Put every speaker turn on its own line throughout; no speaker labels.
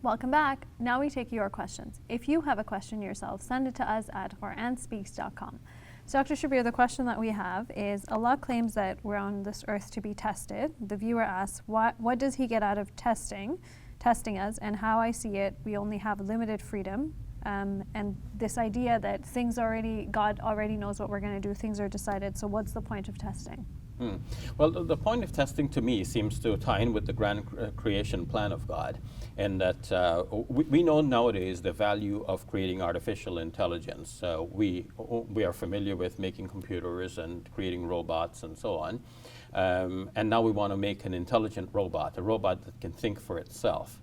Welcome back. Now we take your questions. If you have a question yourself, send it to us at QuranSpeaks.com. So Dr. Shabir, the question that we have is, Allah claims that we're on this earth to be tested. The viewer asks, what does he get out of testing us? And how I see it, we only have limited freedom. And this idea that God already knows what we're going to do, things are decided, so what's the point of testing?
Well, the point of testing to me seems to tie in with the grand creation plan of God, in that we know nowadays the value of creating artificial intelligence. We are familiar with making computers and creating robots and so on. And now we want to make an intelligent robot, a robot that can think for itself.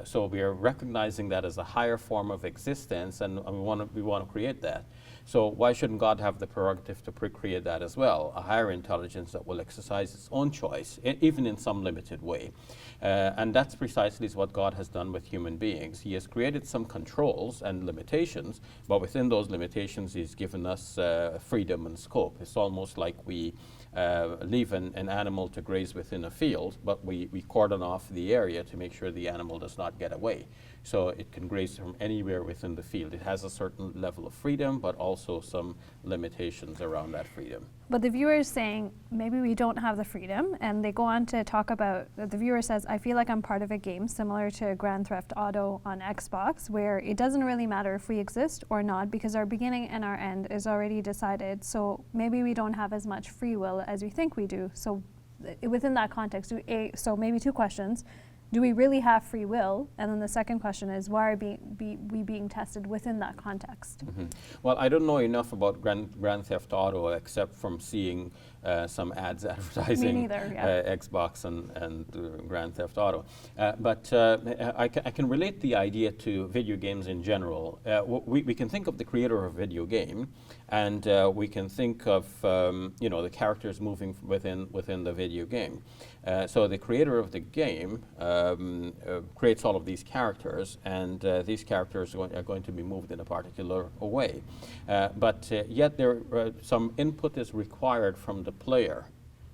So we are recognizing that as a higher form of existence, and we want to create that. So why shouldn't God have the prerogative to create that as well, a higher intelligence that will exercise its own choice, even in some limited way? And that's precisely what God has done with human beings. He has created some controls and limitations, but within those limitations He's given us freedom and scope. It's almost like we leave an animal to graze within a field, but we cordon off the area to make sure the animal does not get away. So it can graze from anywhere within the field. It has a certain level of freedom, but also some limitations around that freedom.
But the viewer is saying, maybe we don't have the freedom, and they go on to talk about, the viewer says, I feel like I'm part of a game similar to Grand Theft Auto on Xbox, where it doesn't really matter if we exist or not, because our beginning and our end is already decided, so maybe we don't have as much free will as we think we do. So within that context, so maybe two questions. Do we really have free will? And then the second question is, why are we being tested within that context?
Mm-hmm. Well, I don't know enough about Grand Theft Auto except from seeing some ads advertising
Me neither, yeah.
Xbox and Grand Theft Auto. But I can relate the idea to video games in general. We can think of the creator of a video game, and we can think of the characters moving within the video game. So the creator of the game creates all of these characters, and these characters are going to be moved in a particular way. But yet some input is required from the player.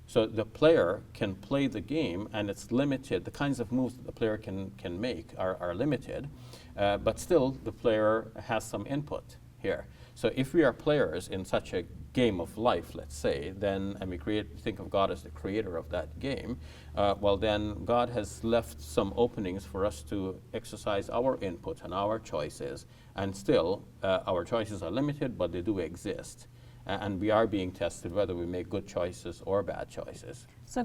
So the player can play the game, and it's limited. The kinds of moves that the player can make are limited, but still the player has some input here. So if we are players in such a game of life, let's say, then, and we think of God as the creator of that game, well then God has left some openings for us to exercise our input and our choices, and still our choices are limited, but they do exist. And we are being tested whether we make good choices or bad choices.
So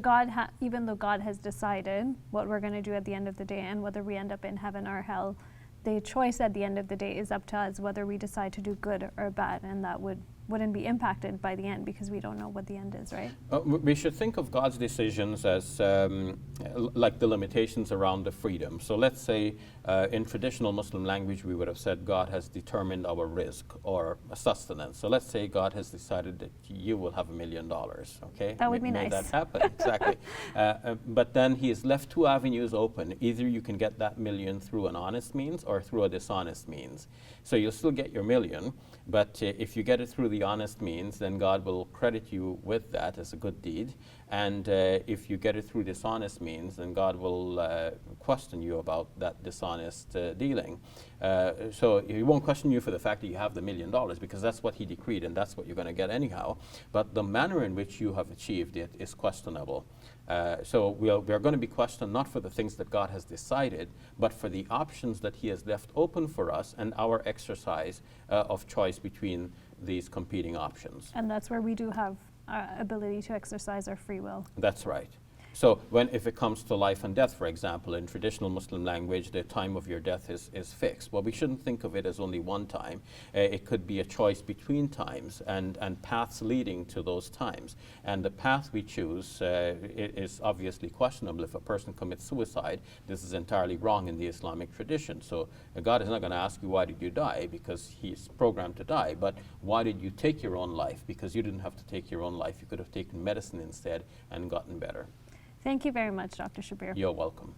even though God has decided what we're going to do at the end of the day and whether we end up in heaven or hell, the choice at the end of the day is up to us whether we decide to do good or bad, and that wouldn't be impacted by the end because we don't know what the end is, right?
We should think of God's decisions as like the limitations around the freedom. So let's say in traditional Muslim language we would have said God has determined our rizq or sustenance. So let's say God has decided that you will have $1 million, okay?
That would be
nice.
nice.
That happen, exactly. But then He has left two avenues open. Either you can get that million through an honest means or through a dishonest means. So you'll still get your million, but if you get it through the honest means, then God will credit you with that as a good deed. And if you get it through dishonest means, then God will question you about that dishonest dealing. So He won't question you for the fact that you have the $1 million, because that's what He decreed and that's what you're going to get anyhow. But the manner in which you have achieved it is questionable. So we are going to be questioned not for the things that God has decided, but for the options that He has left open for us and our exercise of choice between these competing options.
And that's where we do have our ability to exercise our free will.
That's right. So if it comes to life and death, for example, in traditional Muslim language, the time of your death is fixed. Well, we shouldn't think of it as only one time. It could be a choice between times and paths leading to those times. And the path we choose is obviously questionable. If a person commits suicide, this is entirely wrong in the Islamic tradition. So God is not going to ask you, why did you die? Because He's programmed to die. But why did you take your own life? Because you didn't have to take your own life. You could have taken medicine instead and gotten better.
Thank you very much, Dr. Shabir.
You're welcome.